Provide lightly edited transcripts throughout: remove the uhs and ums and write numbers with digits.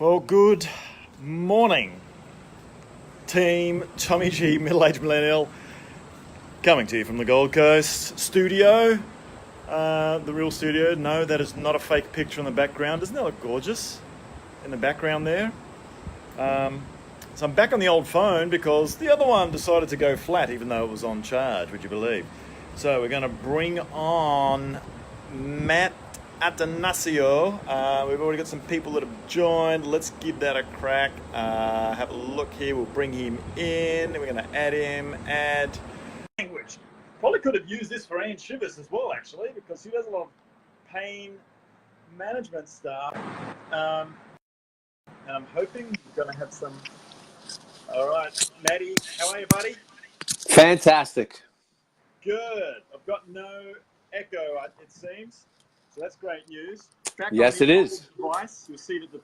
Well, good morning, team Tommy G, middle-aged millennial, coming to you from the Gold Coast studio. The real studio. No, that is not a fake picture in the background. Doesn't that look gorgeous in the background there? So I'm back on the old phone because the other one decided to go flat even though it was on charge, would you believe? So we're going to bring on Matt Attanasio. We've already got some people that have joined. Let's give that a crack. Have a look here. We'll bring him in. We're going to add him. Add language. Probably could have used this for Ann Shivers as well, actually, because she does a lot of pain management stuff. And I'm hoping we're going to have some. All right, Maddie, how are you, buddy? Fantastic. Good. I've got no echo, it seems. So that's great news. Back on Yes, the it is. device, you'll see that the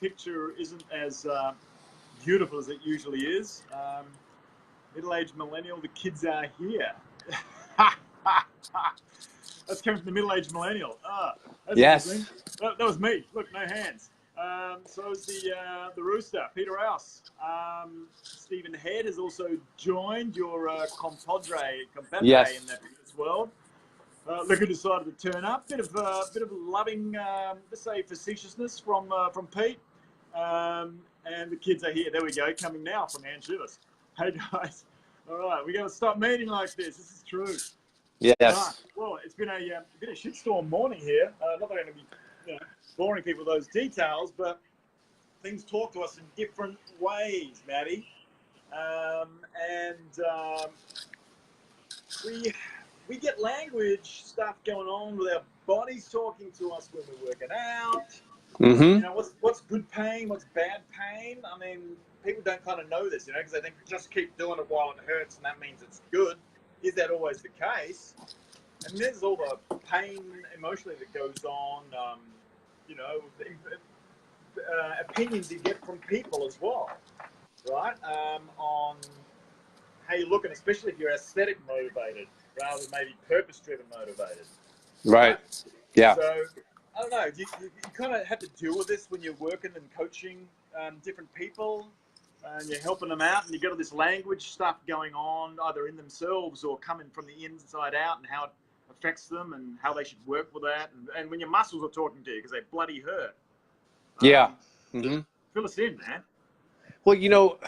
picture isn't as beautiful as it usually is. Middle-aged millennial, the kids are here. That's coming from the middle-aged millennial. That's interesting. Yes. That was me. Look, no hands. So is the rooster, Peter Rouse. Stephen Head has also joined your compadre Yes. in that as well. Luca decided to turn up. Bit of loving, let's say, facetiousness from Pete. And the kids are here. There we go, coming now from Ann Shivers. Hey guys. All right, we got to stop meeting like this. This is true. Yes. Right. Well, it's been a shitstorm morning here. Not that I'm going to be boring people with those details, but things talk to us in different ways, Maddie. We get language stuff going on with our bodies talking to us when we're working out. Mm-hmm. What's good pain? What's bad pain? I mean, people don't kind of know this, because they think just keep doing it while it hurts, and that means it's good. Is that always the case? And there's all the pain emotionally that goes on. Opinions you get from people as well, right? On how you're looking, especially if you're aesthetic motivated rather than maybe purpose-driven motivated. Right. Yeah. So, I don't know, you kind of have to deal with this when you're working and coaching different people, and you're helping them out, and you've got all this language stuff going on, either in themselves or coming from the inside out, and how it affects them and how they should work with that, and when your muscles are talking to you because they bloody hurt. Yeah. Mm-hmm. Fill us in, man. Well,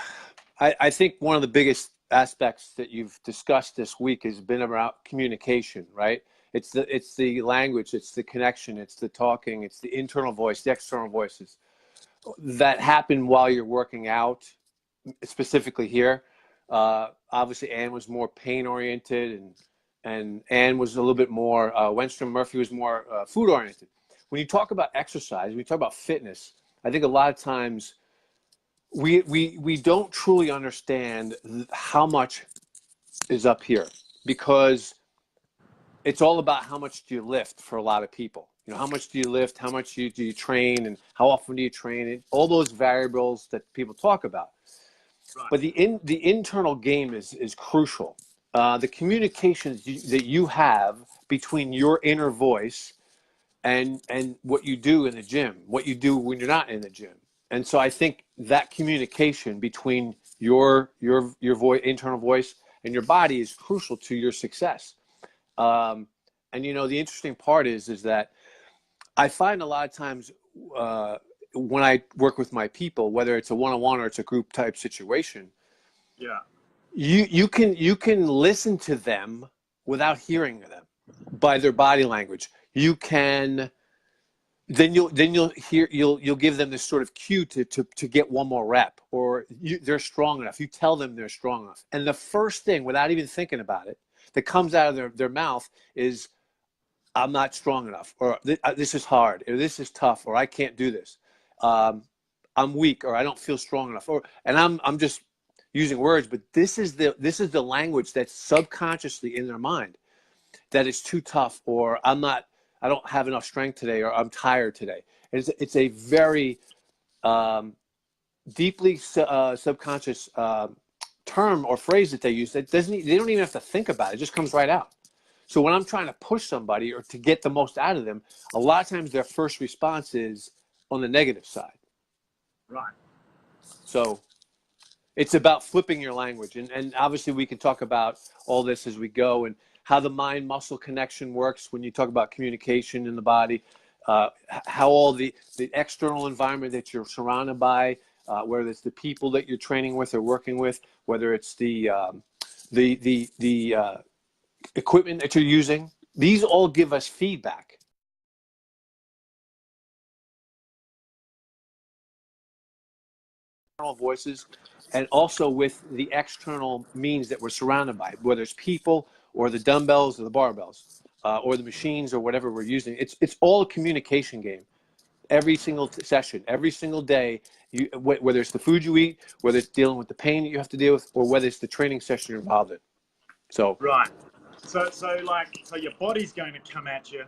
I think one of the biggest aspects that you've discussed this week has been about communication, right? It's the language, it's the connection, it's the talking, it's the internal voice, the external voices that happen while you're working out, specifically here. Obviously, Ann was more pain-oriented, and Ann was a little bit more, Wenstrom Murphy was more food-oriented. When you talk about exercise, when you talk about fitness, I think a lot of times we don't truly understand how much is up here, because it's all about how much do you lift for a lot of people. How much do you lift, how much do you train, and how often do you train, and all those variables that people talk about. Right. But the internal game is crucial. The communications that you have between your inner voice and what you do in the gym, what you do when you're not in the gym. And so I think that communication between your voice, internal voice, and your body is crucial to your success. And the interesting part is that I find a lot of times when I work with my people, whether it's a one-on-one or it's a group type situation, yeah, you can listen to them without hearing them by their body language. You can you'll give them this sort of cue to get one more rep, or they're strong enough. You tell them they're strong enough, and the first thing, without even thinking about it, that comes out of their mouth is, I'm not strong enough, or this is hard, or this is tough, or I can't do this. I'm weak, or I don't feel strong enough, and I'm just using words, but this is the language that's subconsciously in their mind, that it's too tough, or I don't have enough strength today, or I'm tired today. It's a very deeply subconscious term or phrase that they use that they don't even have to think about it. It just comes right out. So when I'm trying to push somebody or to get the most out of them, a lot of times their first response is on the negative side. Right. So it's about flipping your language. And obviously we can talk about all this as we go and how the mind muscle connection works when you talk about communication in the body, how all the external environment that you're surrounded by, whether it's the people that you're training with or working with, whether it's the equipment that you're using, these all give us feedback. Voices, and also with the external means that we're surrounded by, whether it's people or the dumbbells or the barbells or the machines or whatever we're using. It's all a communication game. Every single session, every single day, whether it's the food you eat, whether it's dealing with the pain that you have to deal with, or whether it's the training session you're involved in. So right. So your body's going to come at you.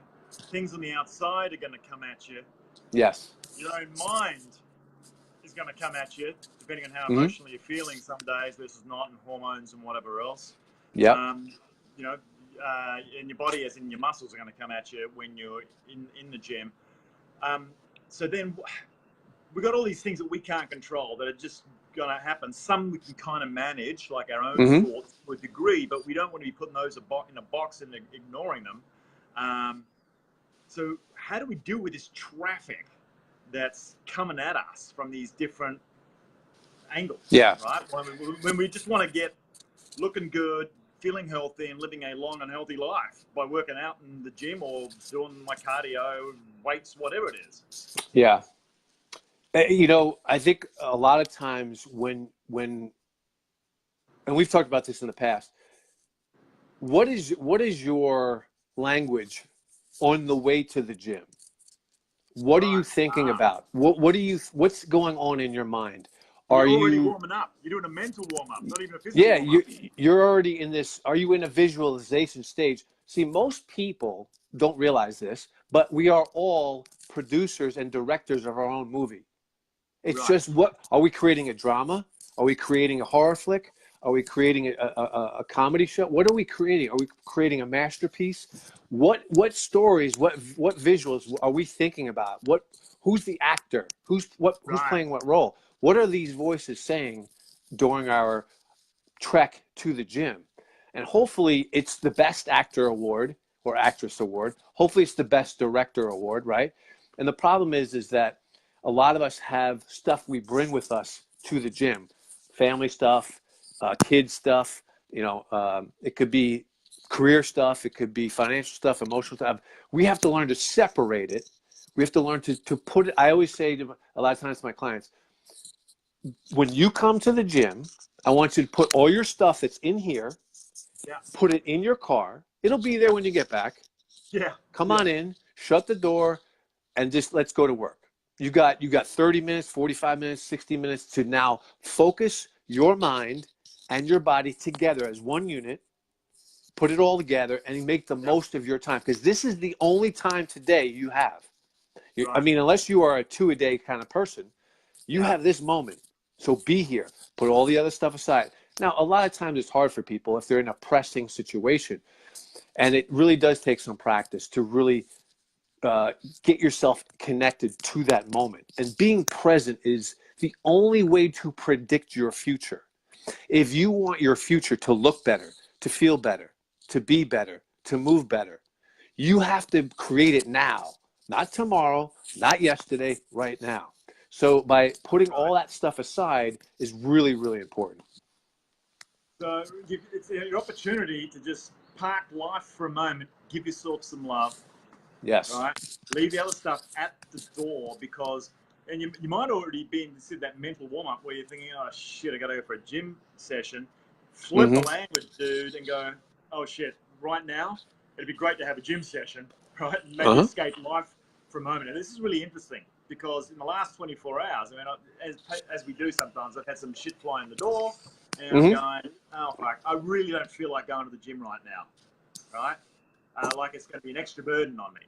Things on the outside are going to come at you. yes. Your own mind is going to come at you, depending on how Mm-hmm. emotionally you're feeling some days versus not, and hormones and whatever else. Yep. You know, and your body, as in your muscles, are going to come at you when you're in the gym. So then we've got all these things that we can't control that are just going to happen. Some we can kind of manage, like our own Mm-hmm. thoughts to a degree, but we don't want to be putting those in a box and ignoring them. So how do we deal with this traffic that's coming at us from these different angles? Yeah. Right. When we just want to get looking good, feeling healthy, and living a long and healthy life by working out in the gym or doing my cardio, weights, whatever it is. Yeah. You know, I think a lot of times when and we've talked about this in the past, what is your language on the way to the gym? What are you thinking about? What's going on in your mind? Are You're already you warming up. You're doing a mental warm up, not even a physical yeah, warm up. you're already in this. Are you in a visualization stage? See, most people don't realize this, but we are all producers and directors of our own movie. It's Right. just, what are we creating? A drama? Are we creating a horror flick? Are we creating a comedy show? What are we creating? Are we creating a masterpiece? What stories? What visuals are we thinking about? Who's the actor? Who's Right. playing what role? What are these voices saying during our trek to the gym? And hopefully it's the best actor award or actress award. Hopefully it's the best director award, right? And the problem is that a lot of us have stuff we bring with us to the gym, family stuff, kids stuff. You know, it could be career stuff, it could be financial stuff, emotional stuff. We have to learn to separate it. We have to learn to put it. I always say to a lot of times to my clients, when you come to the gym, I want you to put all your stuff that's in here, Yeah. put it in your car. It'll be there when you get back. Yeah. Come Yeah. on in, shut the door, and just let's go to work. You got 30 minutes, 45 minutes, 60 minutes to now focus your mind and your body together as one unit, put it all together, and make the most of your time, because this is the only time today you have. I mean, unless you are a 2-a-day kind of person, you have this moment. So be here. Put all the other stuff aside. Now, a lot of times it's hard for people if they're in a pressing situation. And it really does take some practice to really get yourself connected to that moment. And being present is the only way to predict your future. If you want your future to look better, to feel better, to be better, to move better, you have to create it now, not tomorrow, not yesterday, right now. So by putting all that stuff aside is really, really important. So it's your opportunity to just park life for a moment, give yourself some love, Yes. right? Leave the other stuff at the door, because, and you might already be in that mental warm up where you're thinking, oh shit, I got to go for a gym session. Flip the Mm-hmm. language, dude, and go, oh shit, right now, it'd be great to have a gym session, right? And maybe Uh-huh. escape life for a moment. And this is really interesting because in the last 24 hours, I mean, as we do sometimes, I've had some shit fly in the door, and I'm Mm-hmm. going, oh fuck, I really don't feel like going to the gym right now, right? Like it's going to be an extra burden on me.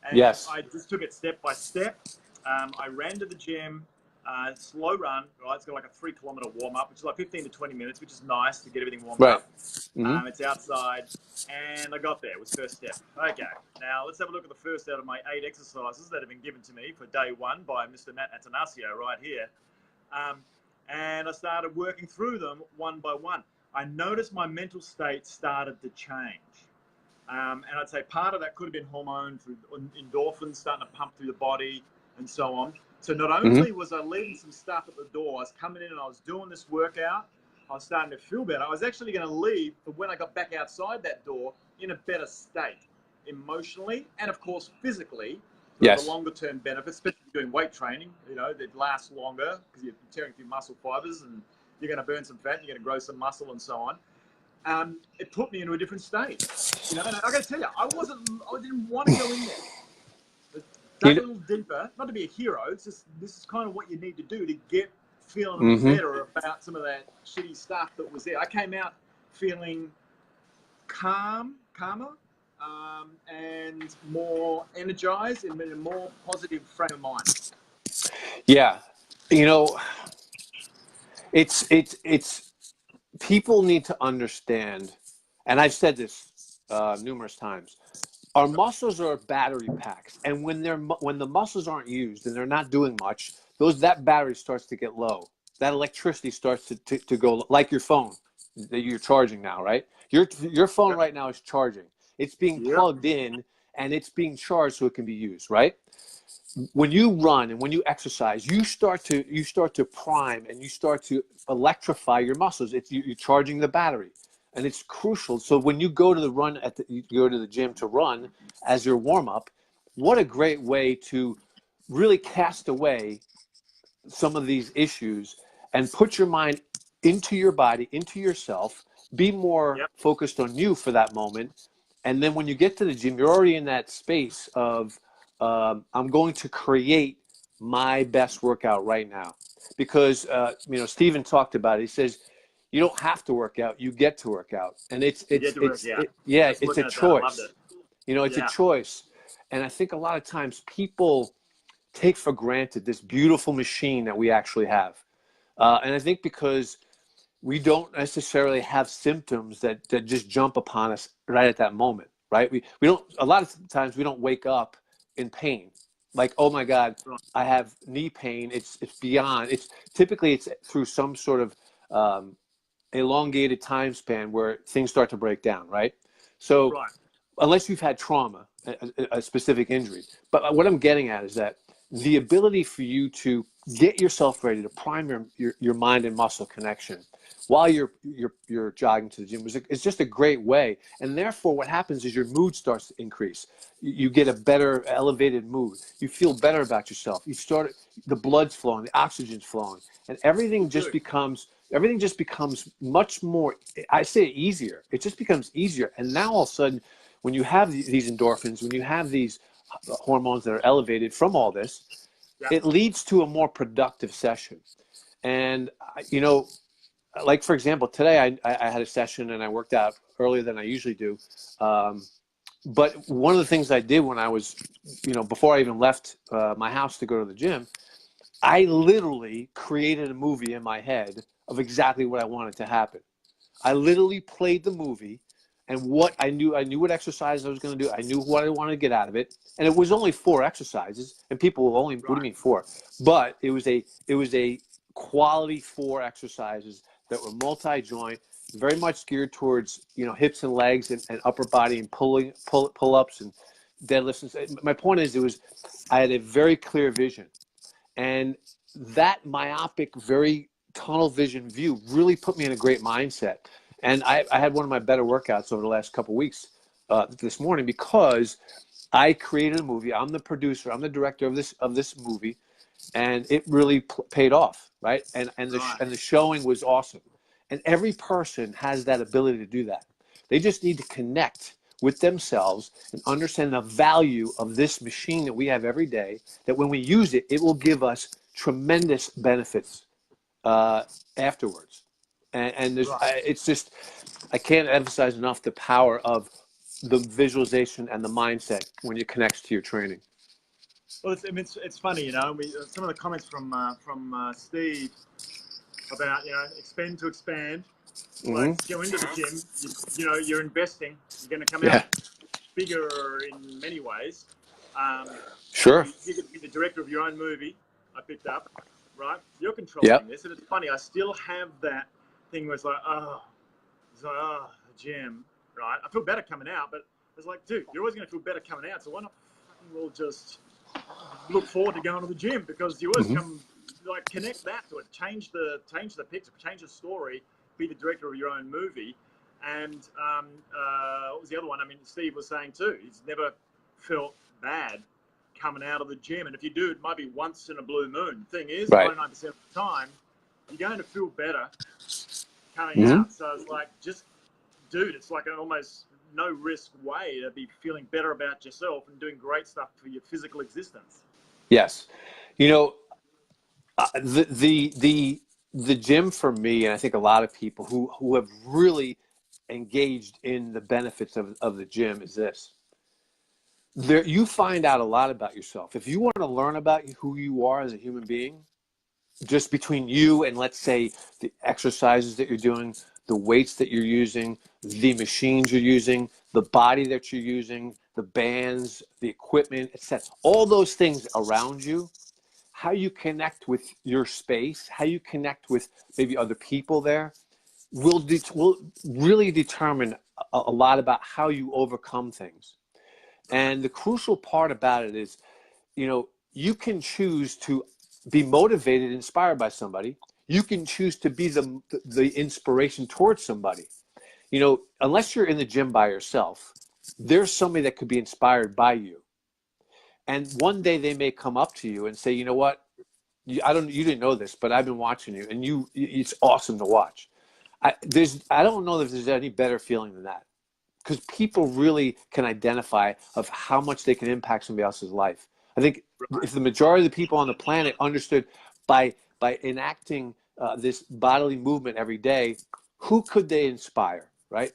And Yes. I just took it step by step. I ran to the gym, slow run, right? It's got like a 3-kilometer warm up, which is like 15 to 20 minutes, which is nice to get everything warmed Right. up. Mm-hmm. It's outside, and I got there. It was first step. Okay, now let's have a look at the first out of my 8 exercises that have been given to me for day one by Mr. Attanasio right here. And I started working through them one by one. I noticed my mental state started to change. And I'd say part of that could have been hormone through endorphins starting to pump through the body and so on. So not only was I leaving some stuff at the door, I was coming in and I was doing this workout, I was starting to feel better. I was actually going to leave for when I got back outside that door in a better state, emotionally and of course physically, for the longer term benefits, especially if you're doing weight training, you know, that lasts longer because you're tearing through muscle fibers and you're going to burn some fat, and you're going to grow some muscle and so on. It put me into a different state. You know, and I got to tell you, I didn't want to go in there. But dug a little deeper, not to be a hero. It's just this is kind of what you need to do to get feeling better about some of that shitty stuff that was there. I came out feeling calmer, and more energized and in a more positive frame of mind. Yeah, you know, it's people need to understand, and I've said this numerous times. Our muscles are battery packs, and when the muscles aren't used and they're not doing much, that battery starts to get low. That electricity starts to go, like your phone that you're charging now, right? Your phone right now is charging. It's being plugged in and it's being charged so it can be used, right? When you run and when you exercise, you start to prime and you start to electrify your muscles. You're charging the battery, and it's crucial. So when you go to you go to the gym to run as your warm up, what a great way to really cast away some of these issues and put your mind into your body, into yourself, be more focused on you for that moment. And then when you get to the gym, you're already in that space of, I'm going to create my best workout right now. Because, you know, Steven talked about it. He says, you don't have to work out, you get to work out. And it's a choice. You know, it's a choice. And I think a lot of times people take for granted this beautiful machine that we actually have. And I think because we don't necessarily have symptoms that just jump upon us right at that moment, right? We don't, a lot of times we don't wake up in pain. Like, oh my God, I have knee pain. It's beyond, it's through some sort of elongated time span where things start to break down, right? So unless you've had trauma, a specific injury. But what I'm getting at is that the ability for you to get yourself ready to prime your mind and muscle connection while you're jogging to the gym is just a great way. And therefore, what happens is your mood starts to increase. You get a better elevated mood. You feel better about yourself. The blood's flowing, the oxygen's flowing, and everything just becomes much more, I say easier. It just becomes easier. And now all of a sudden, when you have these endorphins, when you have these hormones that are elevated from all this, it leads to a more productive session. And, you know, like, for example, today I had a session and I worked out earlier than I usually do. But one of the things I did when I was, you know, before I even left my house to go to the gym, I literally created a movie in my head of exactly what I wanted to happen. I literally played the movie and what I knew what exercise I was going to do. I knew what I wanted to get out of it. And it was only 4 exercises, and people will only, what do you mean 4? But it was a quality 4 exercises that were multi-joint, very much geared towards, you know, hips and legs and upper body and pull-ups and deadlifts. My point is, I had a very clear vision. And that myopic, very tunnel vision view really put me in a great mindset. And I had one of my better workouts over the last couple of weeks this morning because I created a movie. I'm the producer. I'm the director of this movie, and it really paid off, right? And the showing was awesome. And every person has that ability to do that. They just need to connect with themselves and understand the value of this machine that we have every day, that when we use it, it will give us tremendous benefits afterwards. And it's just, I can't emphasize enough the power of the visualization and the mindset when it connects to your training. Well, it's funny, you know. Some of the comments from Steve about, you know, expend to expand. Like, go into the gym. You know, you're investing. You're going to come out bigger in many ways. Sure. You could be the director of your own movie. I picked up, right? You're controlling Yep. this, and it's funny. I still have that thing where it's like, the gym, right? I feel better coming out, but it's like, dude, you're always going to feel better coming out. So why not fucking well just look forward to going to the gym, because you always Mm-hmm. come like connect that to it, change the picture, change the story, be the director of your own movie. And what was the other one? I mean, Steve was saying too, he's never felt bad coming out of the gym, and if you do, it might be once in a blue moon. The thing is, Right. 99% of the time, you're going to feel better coming Mm-hmm. out. So it's like, just, dude, it's like an almost no risk way to be feeling better about yourself and doing great stuff for your physical existence. Yes. You know, the gym for me, and I think a lot of people who have really engaged in the benefits of the gym, is this. There, you find out a lot about yourself. If you want to learn about who you are as a human being, just between you and, let's say, the exercises that you're doing, the weights that you're using, the machines you're using, the body that you're using, the bands, the equipment, etc., all those things around you, how you connect with your space, how you connect with maybe other people there, will really determine a lot about how you overcome things. And the crucial part about it is, you can choose to be motivated, inspired by somebody. You can choose to be the inspiration towards somebody. Unless you're in the gym by yourself, there's somebody that could be inspired by you. And one day they may come up to you and say, you know what? You didn't know this, but I've been watching you, and it's awesome to watch. I don't know if there's any better feeling than that, because people really can identify of how much they can impact somebody else's life. I think Right. if the majority of the people on the planet understood by enacting this bodily movement every day, who could they inspire, right?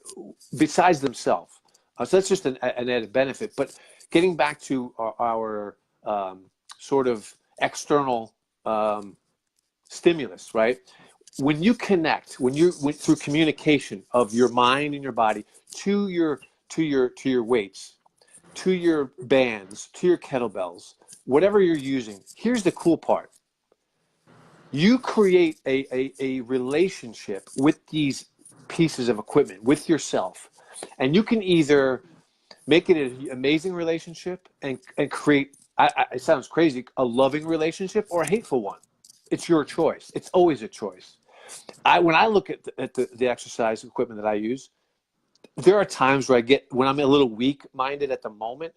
Besides themselves. So that's just an added benefit. But getting back to our sort of external stimulus, right? When you connect, through communication of your mind and your body to your weights, to your bands, to your kettlebells, whatever you're using. Here's the cool part. You create a relationship with these pieces of equipment, with yourself. And you can either make it an amazing relationship and create, it sounds crazy, a loving relationship, or a hateful one. It's your choice. It's always a choice. When I look at the exercise equipment that I use, there are times where when I'm a little weak-minded at the moment,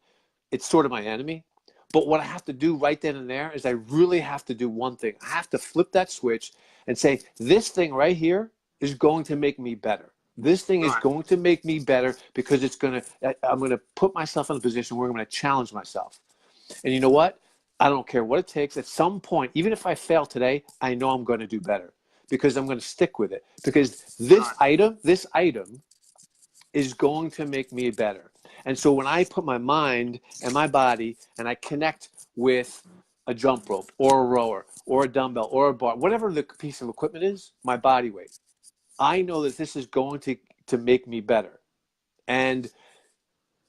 it's sort of my enemy. But what I have to do right then and there is I really have to do one thing. I have to flip that switch and say, this thing right here is going to make me better. This thing is Right. going to make me better because I'm going to put myself in a position where I'm going to challenge myself. And you know what? I don't care what it takes. At some point, even if I fail today, I know I'm going to do better because I'm going to stick with it. Because this item is going to make me better. And so when I put my mind and my body and I connect with a jump rope or a rower or a dumbbell or a bar, whatever the piece of equipment is, my body weight, I know that this is going to make me better. And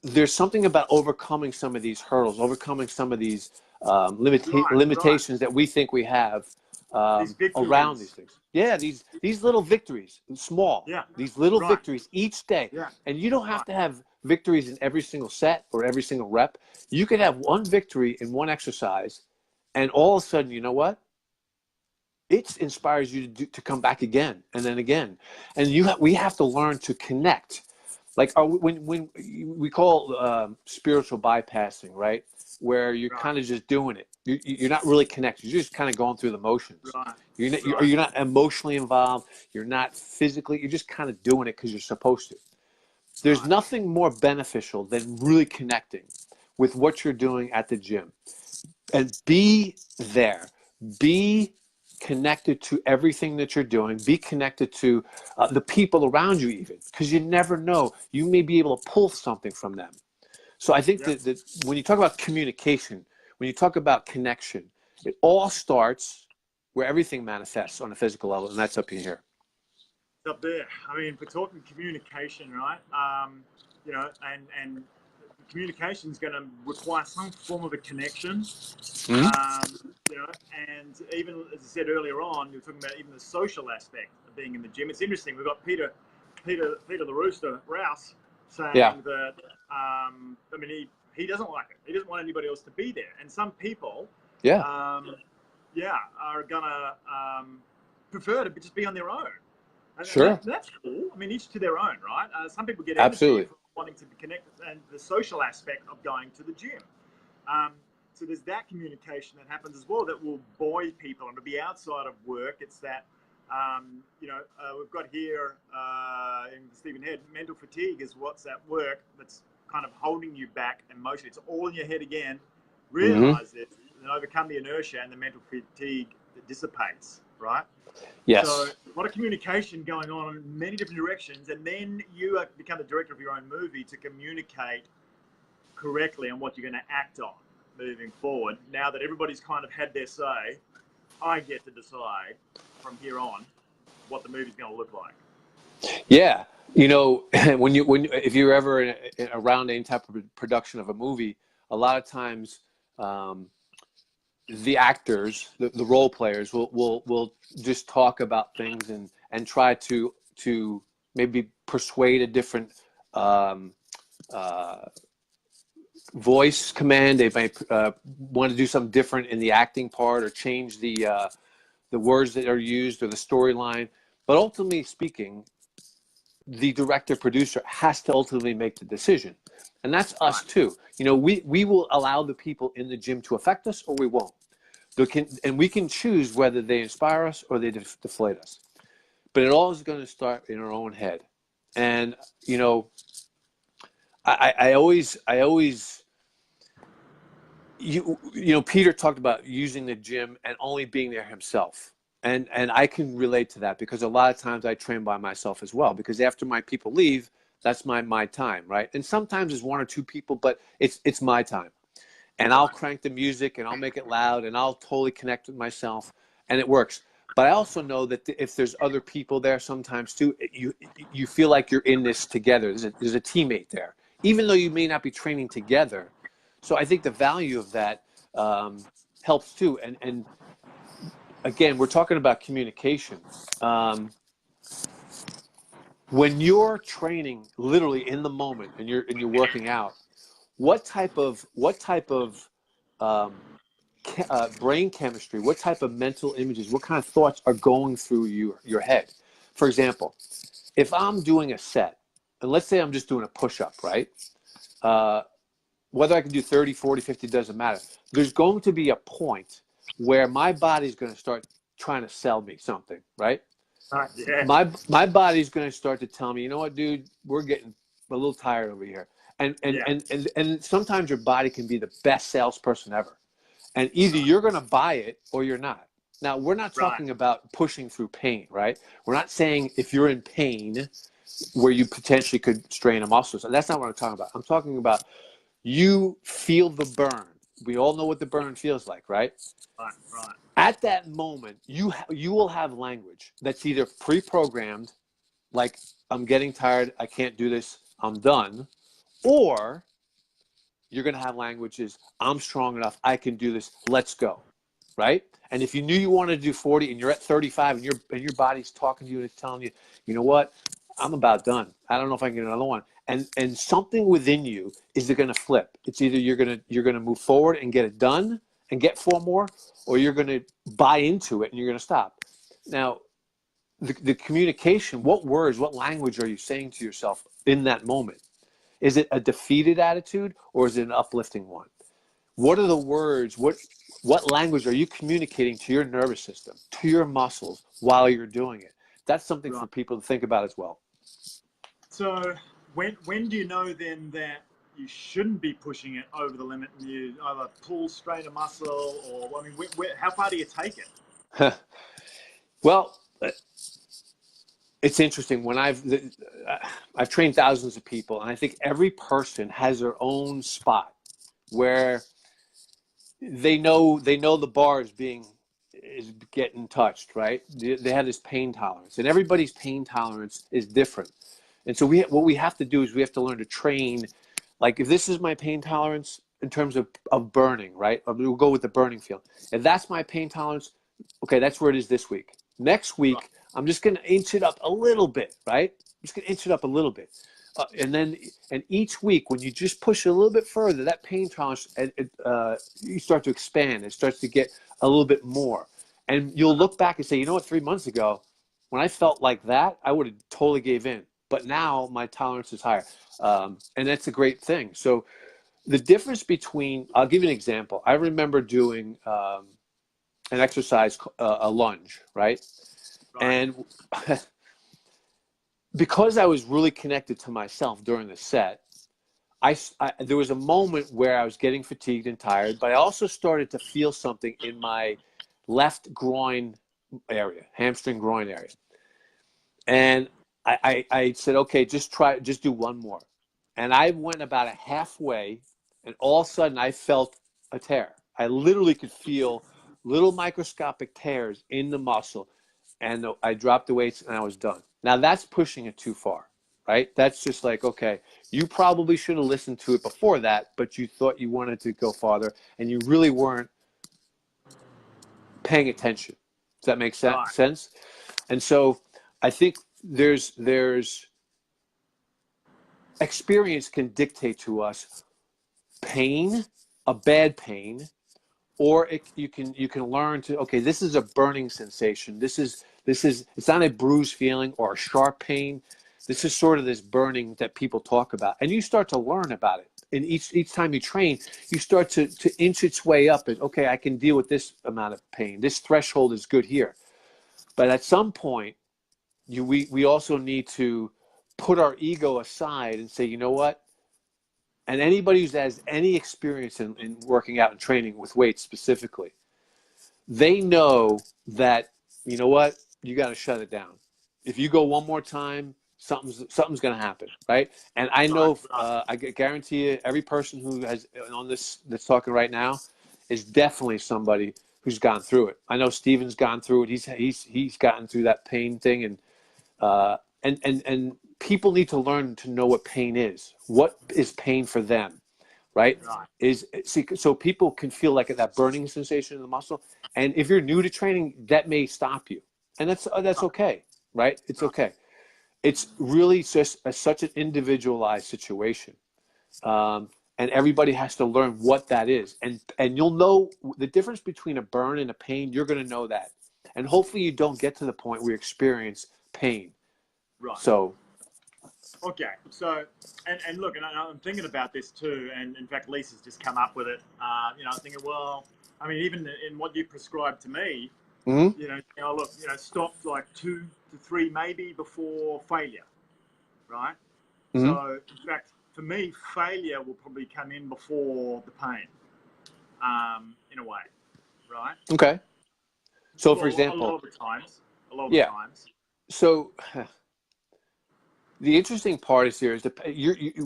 there's something about overcoming some of these hurdles, overcoming some of these Right. limitations that we think we have These around these victories. things. Yeah, these little victories, small, Yeah. these little Right. victories each day. Yeah. And you don't have Right. to have victories in every single set or every single rep. You can have one victory in one exercise, and all of a sudden, you know what? It inspires you to come back again and then again. And we have to learn to connect. Like when we call spiritual bypassing, right? Where you're Right. kind of just doing it. You're not really connected. You're just kind of going through the motions. Right. You're not emotionally involved. You're not physically. You're just kind of doing it because you're supposed to. There's Right. nothing more beneficial than really connecting with what you're doing at the gym. And be there. Be connected to everything that you're doing. Be connected to the people around you, even, because you never know. You may be able to pull something from them. So I think Yep. that when you talk about communication, when you talk about connection, it all starts where everything manifests on a physical level, and that's up in here. It's up there. I mean, if we're talking communication, right? And communication is going to require some form of a connection. You know, and even as I said earlier on, you were talking about even the social aspect of being in the gym. It's interesting. We've got Peter the Rooster Rouse saying that. I mean, he doesn't like it. He doesn't want anybody else to be there. And some people, are gonna prefer to just be on their own. And that's cool. I mean, each to their own, right? Some people get energy from wanting to be connected, and the social aspect of going to the gym. So there's that communication that happens as well that will buoy people, and to be outside of work. It's that, we've got here in Stephen Head, mental fatigue is what's at work that's kind of holding you back emotionally. It's all in your head again. Realize it and overcome the inertia, and the mental fatigue that dissipates, right? Yes. So a lot of communication going on in many different directions, and then you become the director of your own movie to communicate correctly on what you're going to act on moving forward. Now that everybody's kind of had their say, I get to decide from here on what the movie's going to look like. Yeah, you know, if you're ever around any type of production of a movie, a lot of times the actors, the role players, will just talk about things and try to maybe persuade a different voice command. They might want to do something different in the acting part, or change the words that are used or the storyline. But ultimately speaking, the director producer has to ultimately make the decision, and that's us too. You know, we will allow the people in the gym to affect us, or we won't. And we can choose whether they inspire us or they deflate us. But it all is going to start in our own head. And you know, I always Peter talked about using the gym and only being there himself. And I can relate to that, because a lot of times I train by myself as well, because after my people leave, that's my time, right? And sometimes it's one or two people, but it's my time. And I'll crank the music and I'll make it loud and I'll totally connect with myself, and it works. But I also know that if there's other people there sometimes too, you feel like you're in this together. There's a teammate there, even though you may not be training together. So I think the value of that helps too. And again, we're talking about communication. When you're training literally in the moment and you're working out, what type of brain chemistry, what type of mental images, what kind of thoughts are going through your head? For example, if I'm doing a set, and let's say I'm just doing a push-up, right? Whether I can do 30, 40, 50, doesn't matter. There's going to be a point where my body's going to start trying to sell me something, right? Yeah. My body's going to start to tell me, you know what, dude, we're getting a little tired over here. And sometimes your body can be the best salesperson ever. And either you're going to buy it or you're not. Now, we're not talking about pushing through pain, right? We're not saying if you're in pain where you potentially could strain a muscle. So that's not what I'm talking about. I'm talking about you feel the burn. We all know what the burn feels like, right? Right. At that moment, you will have language that's either pre-programmed, like I'm getting tired, I can't do this, I'm done, or you're going to have languages, I'm strong enough, I can do this, let's go, right? And if you knew you wanted to do 40 and you're at 35 and your body's talking to you and it's telling you, you know what, I'm about done. I don't know if I can get another one. And something within you is going to flip. It's either you're going to move forward and get it done and get 4 more, or you're going to buy into it and you're going to stop. Now, the communication, what words, what language are you saying to yourself in that moment? Is it a defeated attitude or is it an uplifting one? What are the words? What language are you communicating to your nervous system, to your muscles while you're doing it? That's something for people to think about as well. So when do you know then that you shouldn't be pushing it over the limit and you either pull, strain a muscle, or I mean, how far do you take it? Well, it's interesting. When I've trained thousands of people, and I think every person has their own spot where they know the bar is getting touched, right? They have this pain tolerance, and everybody's pain tolerance is different. And so what we have to do is we have to learn to train like if this is my pain tolerance in terms of burning, right? We'll go with the burning feeling. If that's my pain tolerance, okay, that's where it is this week. Next week, I'm just going to inch it up a little bit, right? I'm just going to inch it up a little bit. And each week, when you just push it a little bit further, that pain tolerance, you start to expand. It starts to get a little bit more. And you'll look back and say, you know what, 3 months ago, when I felt like that, I would have totally gave in. But now my tolerance is higher. And that's a great thing. So the difference between, I'll give you an example. I remember doing an exercise, a lunge, right? And because I was really connected to myself during the set, there was a moment where I was getting fatigued and tired, but I also started to feel something in my left groin area, hamstring groin area. And I said, okay, just do one more. And I went about a halfway, and all of a sudden I felt a tear. I literally could feel little microscopic tears in the muscle, and I dropped the weights and I was done. Now that's pushing it too far, right? That's just like, okay, you probably should have listened to it before that, but you thought you wanted to go farther and you really weren't paying attention. Does that make sense? And so I think there's experience can dictate to us pain, a bad pain, or you can learn to, okay, this is a burning sensation. This is it's not a bruised feeling or a sharp pain. This is sort of this burning that people talk about, and you start to learn about it. And each time you train, you start to inch its way up. And okay, I can deal with this amount of pain. This threshold is good here. But at some point, we also need to put our ego aside and say, you know what? And anybody who has any experience in working out and training with weights specifically, they know that, you know what, you got to shut it down. If you go one more time, something's going to happen, right? And I know, I guarantee you, every person who has on this that's talking right now is definitely somebody who's gone through it. I know Steven's gone through it. He's gotten through that pain thing, and people need to learn to know what pain is. What is pain for them, right? So people can feel like that burning sensation in the muscle. And if you're new to training, that may stop you, and that's okay, right? It's okay. It's really just such an individualized situation, and everybody has to learn what that is. And you'll know the difference between a burn and a pain. You're going to know that, and hopefully you don't get to the point where you experience pain. Right. So. Okay, so, and look, and I'm thinking about this too, and in fact, Lisa's just come up with it. You know, I'm thinking, well, I mean, even in what you prescribed to me, you know, look, you know, stop like 2 to 3 maybe before failure, right? So, in fact, for me, failure will probably come in before the pain, in a way, right? Okay. So, well, for example, a lot of the times. So. The interesting part is here is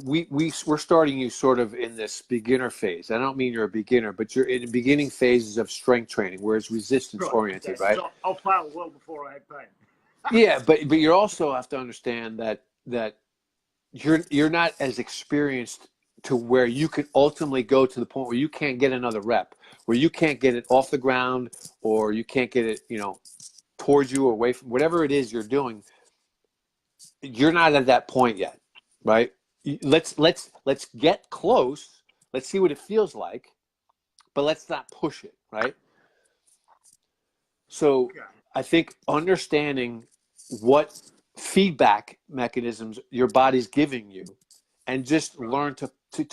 we're starting you sort of in this beginner phase. I don't mean you're a beginner, but you're in the beginning phases of strength training, where it's resistance oriented, right? So I'll fail well before I have pain. Yeah, but you also have to understand that you're not as experienced to where you can ultimately go to the point where you can't get another rep, where you can't get it off the ground, or you can't get it, you know, towards you or away from whatever it is you're doing. You're not at that point yet, right? Let's get close. Let's see what it feels like, but let's not push it, right? So I think understanding what feedback mechanisms your body's giving you, and just learn to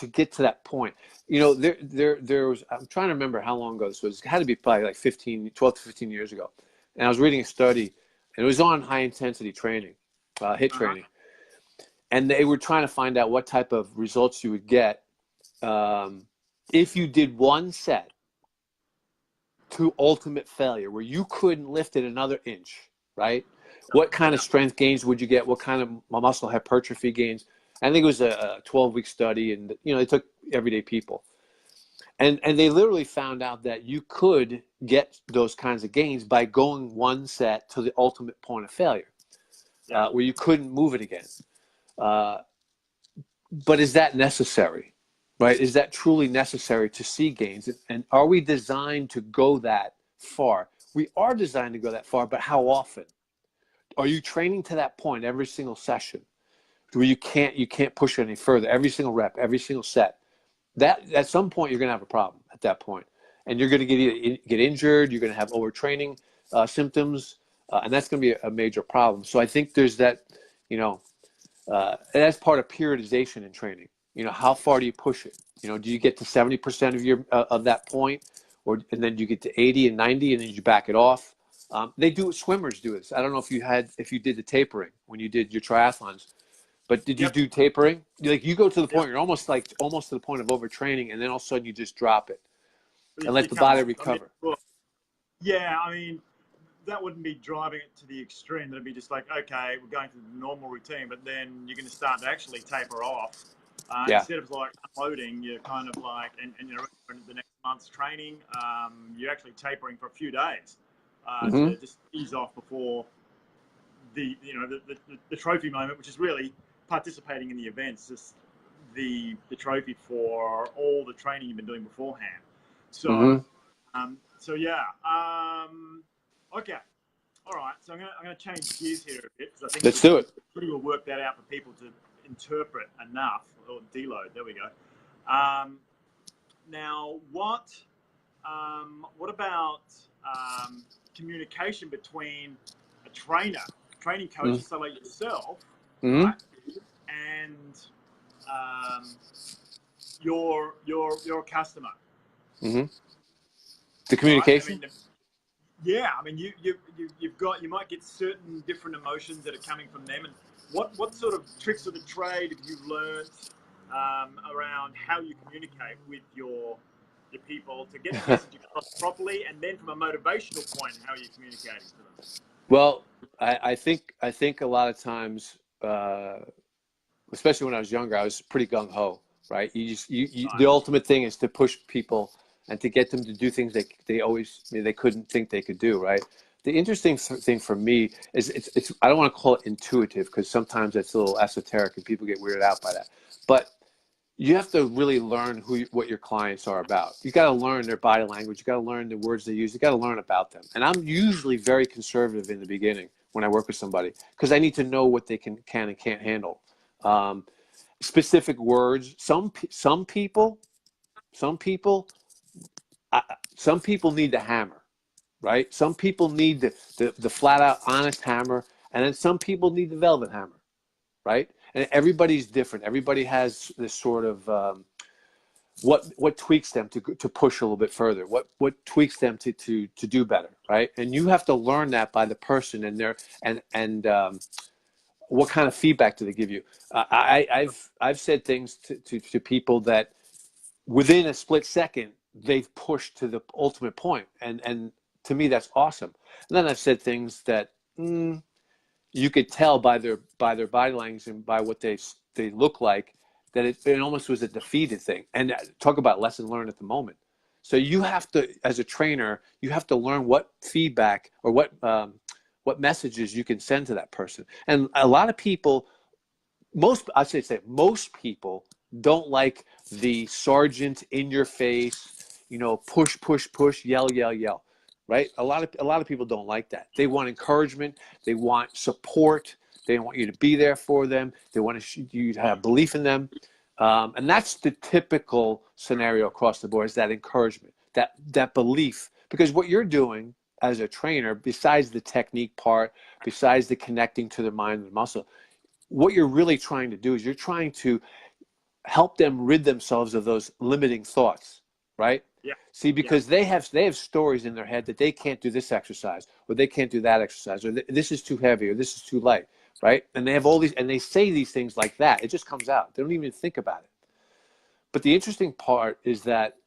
get to that point. You know, there was, I'm trying to remember how long ago this was. It had to be probably like 12 to 15 years ago. And I was reading a study, and it was on high intensity training. HIIT training, and they were trying to find out what type of results you would get if you did one set to ultimate failure, where you couldn't lift it another inch, right? What kind of strength gains would you get? What kind of muscle hypertrophy gains? I think it was a 12-week study, and you know, they took everyday people, and they literally found out that you could get those kinds of gains by going one set to the ultimate point of failure. Where you couldn't move it again. But is that necessary? right? Is that truly necessary to see gains? And are we designed to go that far? We are designed to go that far, but how often? Are you training to that point every single session where you can't push it any further? Every single rep, every single set. That at some point you're going to have a problem at that point, and you're going to get injured. You're going to have overtraining symptoms, and that's going to be a major problem. So I think there's that, you know, and that's part of periodization in training. You know, how far do you push it? You know, do you get to 70% of your of that point, and then you get to 80 and 90, and then you back it off? They do it. Swimmers do this. I don't know if you did the tapering when you did your triathlons, but did you Yep. do tapering? Like you go to the Yep. point, you're almost to the point of overtraining, and then all of a sudden you just drop it and let You the come body off. I mean, recover. well, yeah, I mean, that wouldn't be driving it to the extreme. That'd be just like, okay, we're going through the normal routine, but then you're going to start to actually taper off. Yeah. Instead of like unloading, you're kind of like, and you know, the next month's training, you're actually tapering for a few days Mm-hmm. to just ease off before the, you know, the trophy moment, which is really participating in the events, just the trophy for all the training you've been doing beforehand. So, Mm-hmm. so yeah. Okay. All right. So I'm gonna change gears here a bit because I think Let's do it. pretty well work that out for people to interpret enough or deload. There we go. Now, what about communication between a training coach, so like yourself, Mm-hmm. right, and your customer, Mm-hmm. The right? I communication. mean, yeah, I mean, you might get certain different emotions that are coming from them, and what sort of tricks of the trade have you learned around how you communicate with your people to get the message across properly, and then from a motivational point, how are you communicating to them? Well, I think a lot of times, especially when I was younger, I was pretty gung ho, right? The Right. ultimate thing is to push people and to get them to do things they couldn't think they could do, right? The interesting thing for me is it's I don't want to call it intuitive because sometimes it's a little esoteric and people get weirded out by that, but you have to really learn what your clients are about. You got to learn their body language. You got to learn the words they use. You got to learn about them. And I'm usually very conservative in the beginning when I work with somebody because I need to know what they can and can't handle. Um, Specific words. Some people, some people, some people need the hammer, right? Some people need the flat out honest hammer, and then some people need the velvet hammer, right? And everybody's different. Everybody has this sort of what tweaks them to push a little bit further. What tweaks them to do better, right? And you have to learn that by the person and their and what kind of feedback do they give you? I've said things to people that within a split second they've pushed to the ultimate point, and to me that's awesome. And then I've said things that you could tell by their body language and by what they look like that it almost was a defeated thing. And talk about lesson learned at the moment. So you have to, as a trainer, you have to learn what feedback or what messages you can send to that person. And a lot of people, I should say most people don't like the sergeant in your face, push, push, push, yell, yell, yell, right? A lot of people don't like that. They want encouragement. They want support. They want you to be there for them. They want you to have belief in them. And that's the typical scenario across the board, is that encouragement, that belief. Because what you're doing as a trainer, besides the technique part, besides the connecting to the mind and the muscle, what you're really trying to do is you're trying to help them rid themselves of those limiting thoughts, right? Yeah. See, Yeah. because they have stories in their head that they can't do this exercise, or they can't do that exercise, or this is too heavy, or this is too light, right? And they have all these, and they say these things like that. It just comes out. They don't even think about it. But the interesting part is that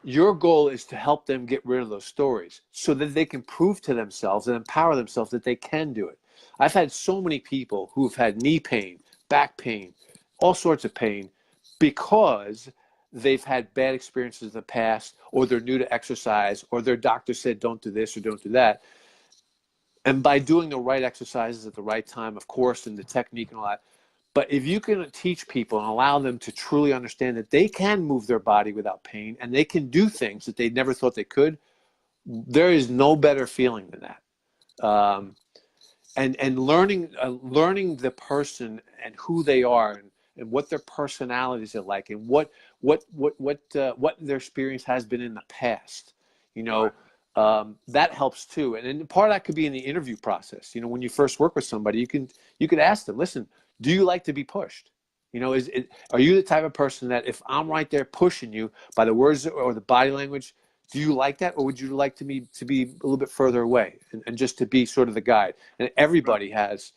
your goal is to help them get rid of those stories so that they can prove to themselves and empower themselves that they can do it. I've had so many people who've had knee pain, back pain, all sorts of pain because they've had bad experiences in the past, or they're new to exercise, or their doctor said don't do this or don't do that. And by doing the right exercises at the right time, of course, and the technique and all that, But if you can teach people and allow them to truly understand that they can move their body without pain and they can do things that they never thought they could, there is no better feeling than that. And learning the person and who they are, and what their personalities are like, and what their experience has been in the past, that helps too. And then part of that could be in the interview process. When you first work with somebody, you could ask them, listen, do you like to be pushed? Are you the type of person that if I'm right there pushing you by the words or the body language, do you like that, or would you like to be a little bit further away and just to be sort of the guide? And everybody has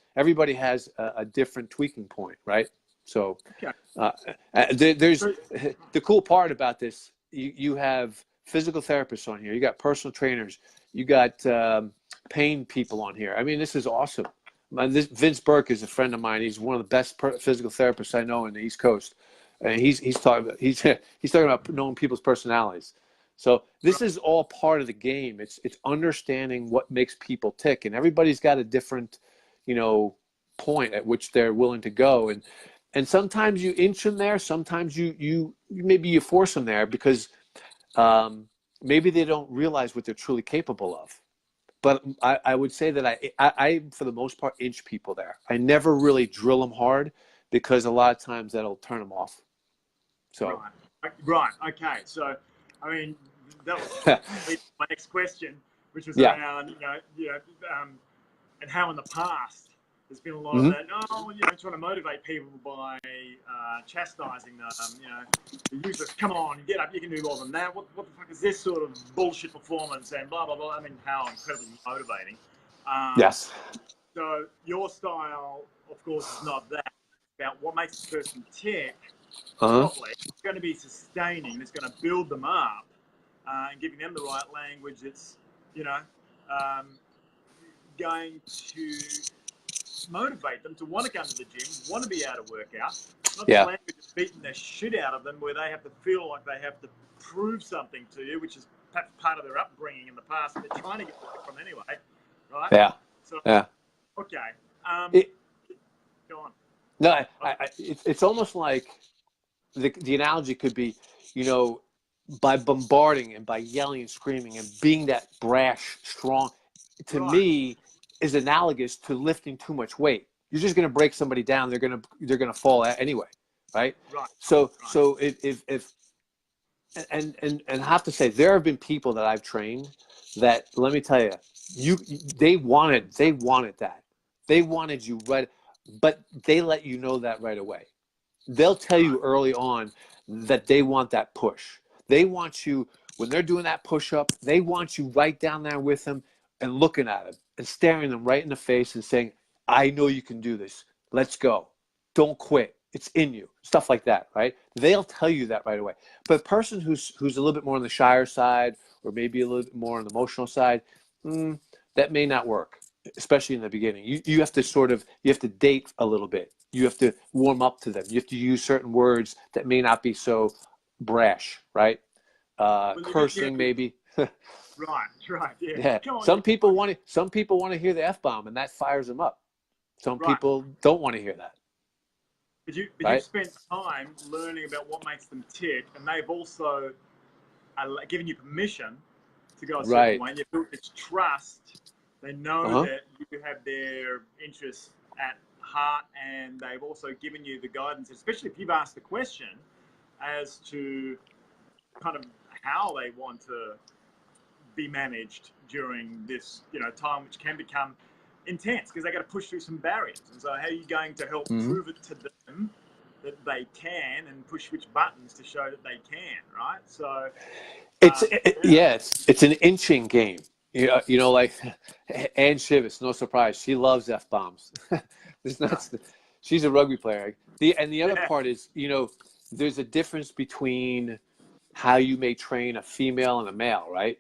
a different tweaking point, right? So there's the cool part about this. You have physical therapists on here. You got personal trainers. You got pain people on here. I mean, this is awesome. Vince Burke is a friend of mine. He's one of the best physical therapists I know in the East Coast, and he's talking about knowing people's personalities. So this is all part of the game. It's understanding what makes people tick, and everybody's got a different, point at which they're willing to go. And sometimes you inch them there. Sometimes you maybe you force them there because maybe they don't realize what they're truly capable of. But I would say that I for the most part, inch people there. I never really drill them hard because a lot of times that'll turn them off. So right. Okay. So, I mean, that was my next question, which was around, and how in the past there's been a lot of that. Trying to motivate people by chastising them. The useless. Come on, get up. You can do more than that. What the fuck is this sort of bullshit performance and blah blah blah? I mean, how incredibly motivating. Yes. So your style, of course, is not that. It's about what makes a person tick properly. It's going to be sustaining. It's going to build them up and giving them the right language. It's going to motivate them to want to come to the gym, want to be able to work out. Not the language of beating the shit out of them where they have to feel like they have to prove something to you, which is perhaps part of their upbringing in the past that they're trying to get away from anyway, right? Yeah. So, okay. Go on. No, it's almost like the analogy could be, by bombarding and by yelling and screaming and being that brash, strong, to me, is analogous to lifting too much weight. You're just going to break somebody down. They're going to fall anyway, right? Right. So if I have to say, there have been people that I've trained that, let me tell you, they wanted that. They wanted you right, but they let you know that right away. They'll tell you early on that they want that push. They want you, when they're doing that push-up, they want you right down there with them and looking at them and staring them right in the face and saying, I know you can do this. Let's go. Don't quit. It's in you. Stuff like that, right? They'll tell you that right away. But a person who's a little bit more on the shyer side, or maybe a little bit more on the emotional side, that may not work, especially in the beginning. You have to date a little bit. You have to warm up to them. You have to use certain words that may not be so brash, right? Cursing maybe. Right. Yeah. Some people want to hear the F-bomb, and that fires them up. Some people don't want to hear that. But you've spent time learning about what makes them tick, and they've also given you permission to go a certain way. You've built this trust. They know that you have their interests at heart, and they've also given you the guidance, especially if you've asked the question as to kind of how they want to be managed during this, time, which can become intense because they got to push through some barriers. And so, how are you going to help prove it to them that they can, and push which buttons to show that they can, right? So, it's an inching game. Like Ann Shivas, no surprise, she loves F-bombs. She's a rugby player. The other part is, there's a difference between how you may train a female and a male, right?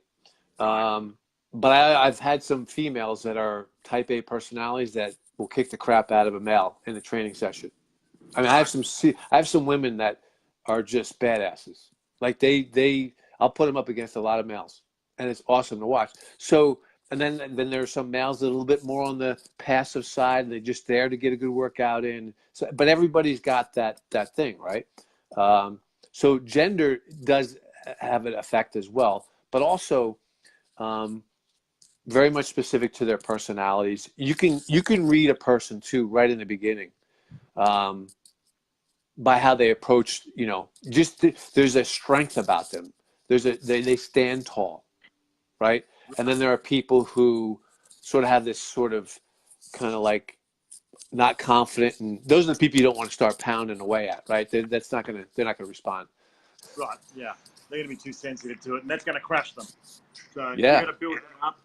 But I've had some females that are type A personalities that will kick the crap out of a male in the training session. I mean, I have some women that are just badasses. Like I'll put them up against a lot of males, and it's awesome to watch. So And then there are some males that are a little bit more on the passive side, and they're just there to get a good workout in. So, but everybody's got that thing, right? So gender does have an effect as well, but also very much specific to their personalities. You can read a person too right in the beginning by how they approach. There's a strength about them. They stand tall, right? And then there are people who sort of have this sort of kind of like not confident, and those are the people you don't want to start pounding away at, right? They're not gonna respond. Right. Yeah. They're going to be too sensitive to it, and that's going to crash them. So you Yeah. got to build them up.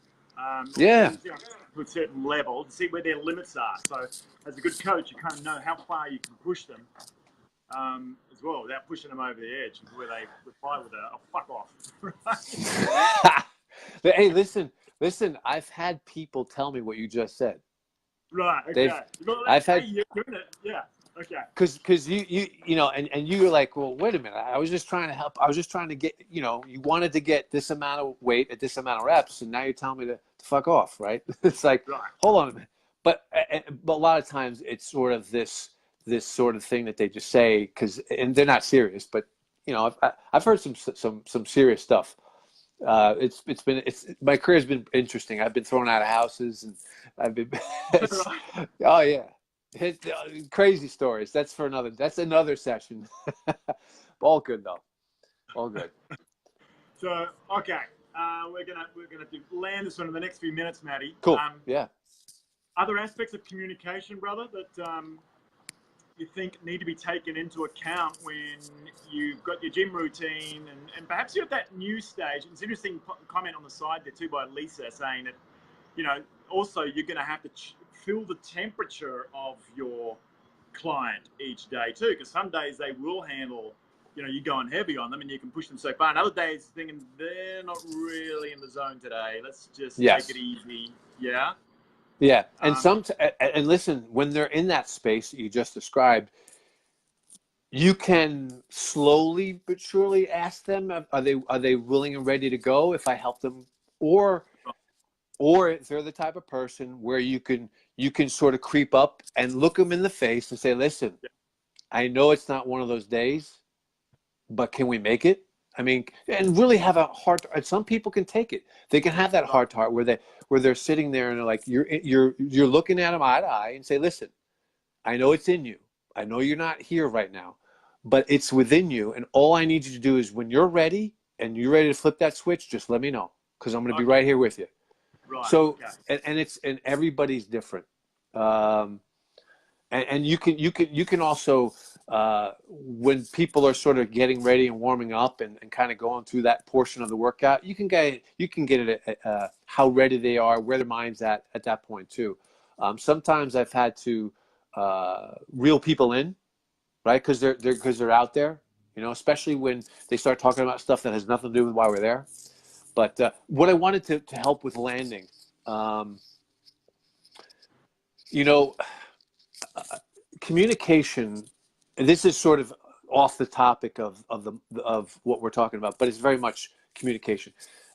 Yeah. To a certain level to see where their limits are. So as a good coach, you kind of know how far you can push them as well without pushing them over the edge, where they reply with a fuck off. But hey, listen. I've had people tell me what you just said. Right. Okay. I've had. You're doing it. Yeah. Okay. Because you know, and you were like, well, wait a minute. I was just trying to help. I was just trying to get, you wanted to get this amount of weight at this amount of reps, and now you're telling me to fuck off, right? It's like, right. Hold on a minute. But a lot of times it's sort of this sort of thing that they just say and they're not serious. But I've heard some serious stuff. My career has been interesting. I've been thrown out of houses, and I've been. Oh yeah. Crazy stories. That's another session. All good though. All good. So okay, we're gonna land this one in the next few minutes, Matty. Cool. Yeah. Other aspects of communication, brother, that you think need to be taken into account when you've got your gym routine, and perhaps you're at that new stage. It's an interesting comment on the side there too by Lisa saying that also you're going to have to feel the temperature of your client each day too, because some days they will handle, you're going heavy on them and you can push them so far, and other days thinking they're not really in the zone today, let's just take it easy. Yeah. And and listen, when they're in that space that you just described, you can slowly but surely ask them, are they willing and ready to go if I help them, or if they're the type of person where you can sort of creep up and look them in the face and say, listen, I know it's not one of those days, but can we make it? I mean, and really have a heart. Some people can take it. They can have that heart to heart where they're sitting there and they're like, you're looking at them eye to eye and say, listen, I know it's in you. I know you're not here right now, but it's within you. And all I need you to do is when you're ready and you're ready to flip that switch, just let me know, because I'm going to be right here with you. Right. So, and everybody's different. And you can also, when people are sort of getting ready and warming up and kind of going through that portion of the workout, you can get it at how ready they are, where their mind's at that point too. Sometimes I've had to reel people in, right? Because they're out there, especially when they start talking about stuff that has nothing to do with why we're there. But what I wanted to help with landing, communication. This is sort of off the topic of what we're talking about, but it's very much communication.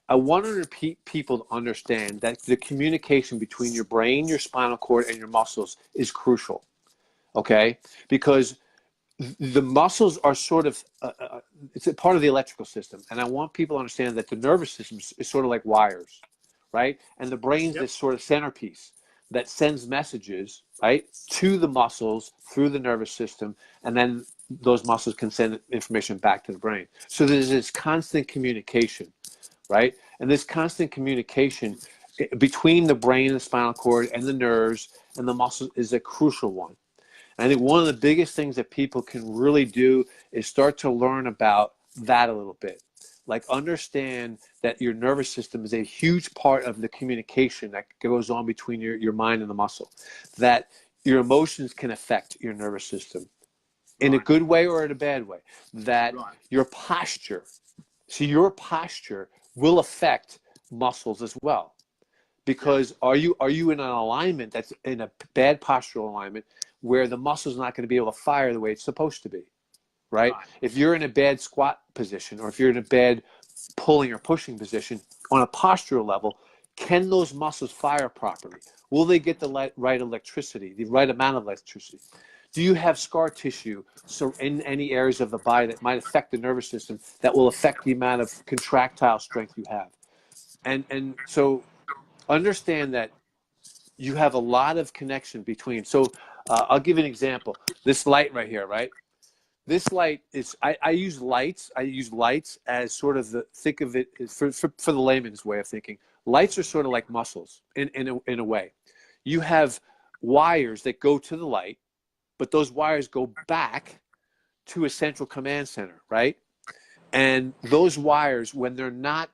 I want to repeat people to understand that the communication between your brain, your spinal cord, and your muscles is crucial. Okay, because the muscles are sort of it's a part of the electrical system, and I want people to understand that the nervous system is sort of like wires, right? And the brain's this sort of centerpiece that sends messages, right, to the muscles through the nervous system, and then those muscles can send information back to the brain. So there's this constant communication, right? And this constant communication between the brain and the spinal cord and the nerves and the muscles is a crucial one. I think one of the biggest things that people can really do is start to learn about that a little bit. Like understand that your nervous system is a huge part of the communication that goes on between your mind and the muscle. That your emotions can affect your nervous system in a good way or in a bad way. That your posture, your posture will affect muscles as well. Because are you in an alignment that's in a bad postural alignment where the muscle's not going to be able to fire the way it's supposed to be, right? If you're in a bad squat position, or if you're in a bad pulling or pushing position on a postural level, Can those muscles fire properly? Will they get the right electricity, the right amount of electricity? Do you have scar tissue so in any areas of the body that might affect the nervous system that will affect the amount of contractile strength you have? And so understand that you have a lot of connection between. So I'll give you an example. This light right here, right? This light is, I use lights. I use lights as sort of think of it for the layman's way of thinking. Lights are sort of like muscles in a way. You have wires that go to the light, but those wires go back to a central command center, right? And those wires, when they're not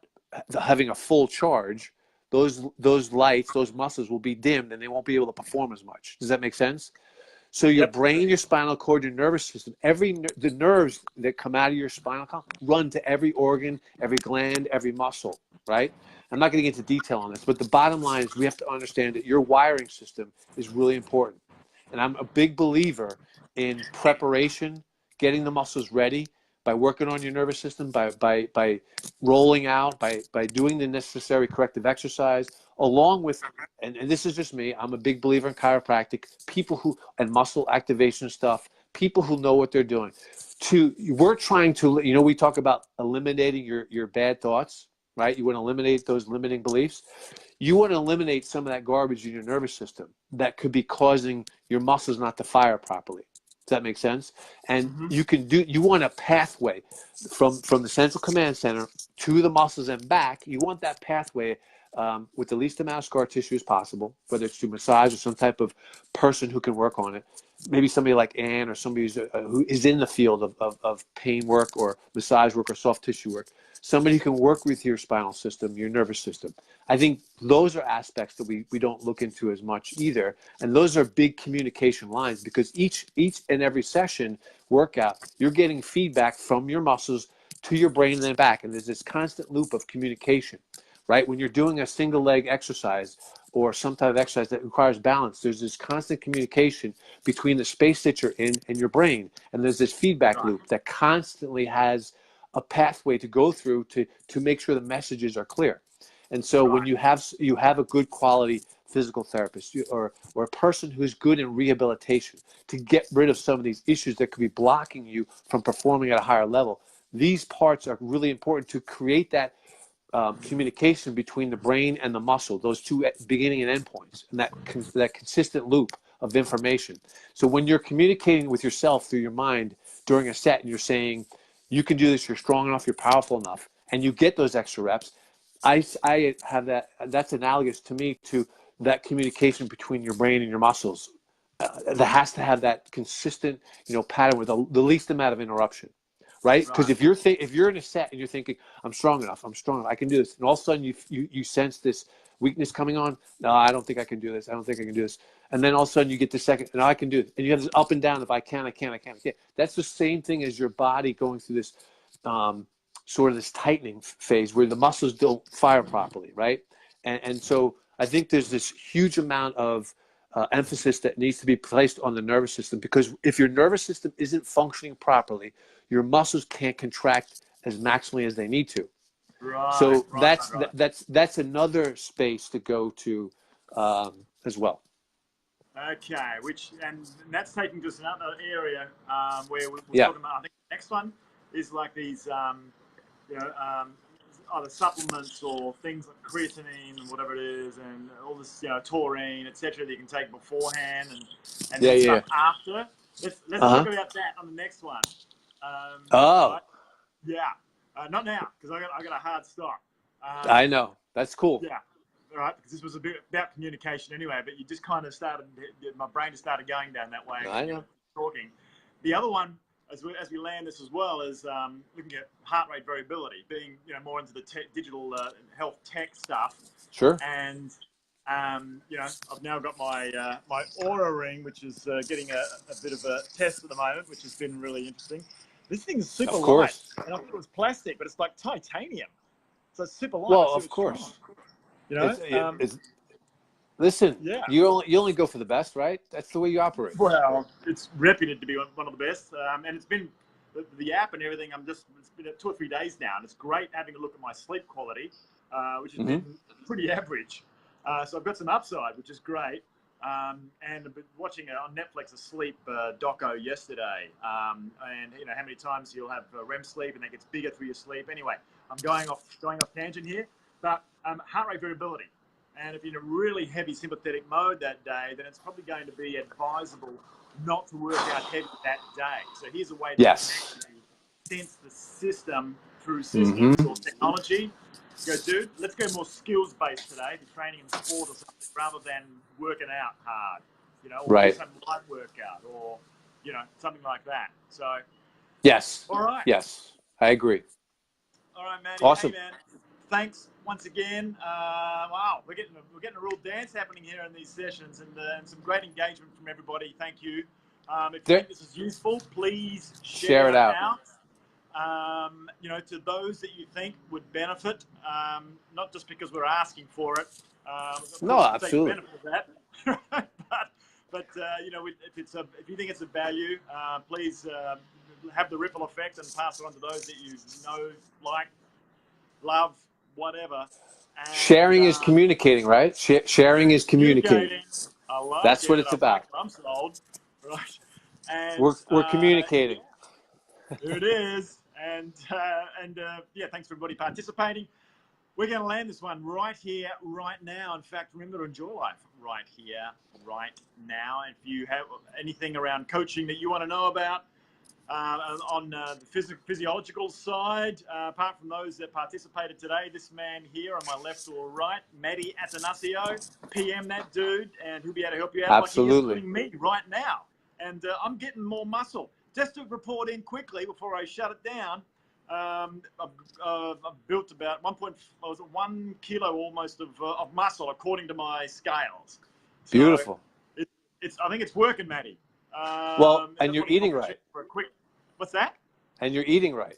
having a full charge, those lights, those muscles will be dimmed and they won't be able to perform as much. Does that make sense? So your brain, your spinal cord, your nervous system, the nerves that come out of your spinal column run to every organ, every gland, every muscle, right? I'm not going to get into detail on this, but the bottom line is we have to understand that your wiring system is really important. And I'm a big believer in preparation, getting the muscles ready by working on your nervous system, by rolling out, by doing the necessary corrective exercise, along with, and this is just me, I'm a big believer in chiropractic, people who, and muscle activation stuff, people who know what they're doing. We're trying to, we talk about eliminating your bad thoughts, right? You want to eliminate those limiting beliefs. You want to eliminate some of that garbage in your nervous system that could be causing your muscles not to fire properly. Does that make sense? And you want a pathway from the central command center to the muscles and back. You want that pathway with the least amount of scar tissue as possible, whether it's through massage or some type of person who can work on it. Maybe somebody like Ann or somebody who is in the field of pain work or massage work or soft tissue work. Somebody who can work with your spinal system, your nervous system. I think those are aspects that we don't look into as much either. And those are big communication lines because each and every session workout, you're getting feedback from your muscles to your brain and then back. And there's this constant loop of communication, right? When you're doing a single leg exercise or some type of exercise that requires balance, there's this constant communication between the space that you're in and your brain. And there's this feedback loop that constantly has a pathway to go through to make sure the messages are clear. And so when you have a good quality physical therapist or a person who's good in rehabilitation to get rid of some of these issues that could be blocking you from performing at a higher level, these parts are really important to create that communication between the brain and the muscle, those two beginning and end points, and that consistent loop of information. So when you're communicating with yourself through your mind during a set and you're saying, you can do this, you're strong enough, you're powerful enough, and you get those extra reps, I have that's analogous to me to that communication between your brain and your muscles. That has to have that consistent, pattern with the least amount of interruption, right? Because if you're in a set and you're thinking, I'm strong enough, I can do this, and all of a sudden you sense this weakness coming on. No, I don't think I can do this. I don't think I can do this. And then all of a sudden you get the second, no, I can do it. And you have this up and down of I can. That's the same thing as your body going through this sort of this tightening phase where the muscles don't fire properly, right? And so I think there's this huge amount of emphasis that needs to be placed on the nervous system, because if your nervous system isn't functioning properly, your muscles can't contract as maximally as they need to. So that's another space to go to as well. Okay, and that's taking just another area where we're talking about. I think the next one is like these, either supplements or things like creatinine and whatever it is, and all this, taurine, etc. that you can take beforehand and then stuff after. Let's talk about that on the next one. Right? Yeah, not now because I got a hard stop. I know, that's cool. Yeah. All right, because this was a bit about communication anyway, but you just kind of my brain just started going down that way. I know. Talking. The other one, as we land this as well, is looking at heart rate variability, being more into the digital health tech stuff. Sure. And I've now got my my Aura ring, which is getting a bit of a test at the moment, which has been really interesting. This thing is super light, and I thought it was plastic, but it's like titanium, so it's super light. Well, of course. Listen, you only go for the best, right? That's the way you operate. Well, it's reputed to be one of the best, and it's been the app and everything. It's been 2 or 3 days now, and it's great having a look at my sleep quality. which has been pretty average. So I've got some upside, which is great. And I've been watching on Netflix a sleep doco yesterday. And you know how many times you'll have REM sleep and that gets bigger through your sleep. Anyway, I'm going off tangent here, but heart rate variability. And if you're in a really heavy sympathetic mode that day, then it's probably going to be advisable not to work out heavy that day. So here's a way that you can actually sense the system through systems or technology. Go, dude, let's go more skills-based today, to training in sport or something, rather than working out hard, you know, or do some light workout or, you know, something like that. So, yes. All right. Yes, I agree. All right, Matty. Awesome. Hey, man. Thanks once again. Wow, we're getting a real dance happening here in these sessions, and some great engagement from everybody. Thank you. If you think this is useful, please share it out. You know, to those that you think would benefit, not just because we're asking for it. No, absolutely. Take the benefit of that. but you know, if you think it's of value, please have the ripple effect and pass it on to those that you know, like, love, whatever. And, sharing is communicating, right? Sharing is communicating. I love That's it. what it's about. I'm sold. Right. And we're communicating. There it is. And yeah, thanks for everybody participating. We're going to land this one right here, right now. In fact, remember to enjoy life right here, right now. If you have anything around coaching that you want to know about on the physiological side, apart from those that participated today, this man here on my left or right, Matty Attanasio, PM that dude, and he'll be able to help you out. Absolutely. Like he is doing me right now. And I'm getting more muscle. Just to report in quickly before I shut it down, I've built about 1 kilo almost of muscle according to my scales. So beautiful. I think it's working, Matty. Well, and you're eating right. What's that? And you're eating right.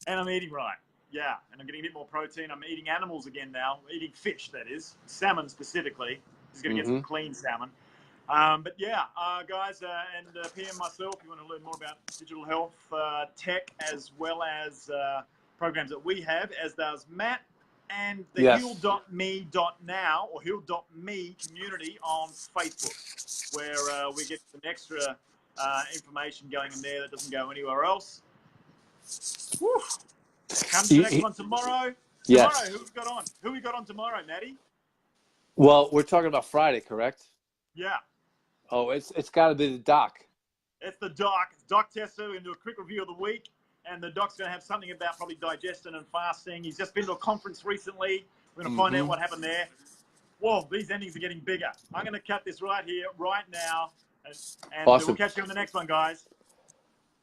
And I'm eating right. Yeah, and I'm getting a bit more protein. I'm eating animals again now. Eating fish, that is. Salmon specifically. Just going to get some clean salmon. But yeah, guys, and PM myself, if you want to learn more about digital health, tech, as well as programs that we have, as does Matt, and the heal.me.now or heal.me community on Facebook, where we get some extra information going in there that doesn't go anywhere else. Woo. Come to the next one tomorrow. Yes. Tomorrow, who we got on? Who we got on tomorrow, Natty? Well, we're talking about Friday, correct? Yeah. Oh, it's got to be the doc. It's the doc. It's Doc Tester. We're going to do a quick review of the week. And the doc's going to have something about probably digestion and fasting. He's just been to a conference recently. We're going to find out what happened there. Whoa, these endings are getting bigger. I'm going to cut this right here, right now. And awesome. We'll catch you on the next one, guys.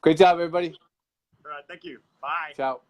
Great job, everybody. All right. Thank you. Bye. Ciao.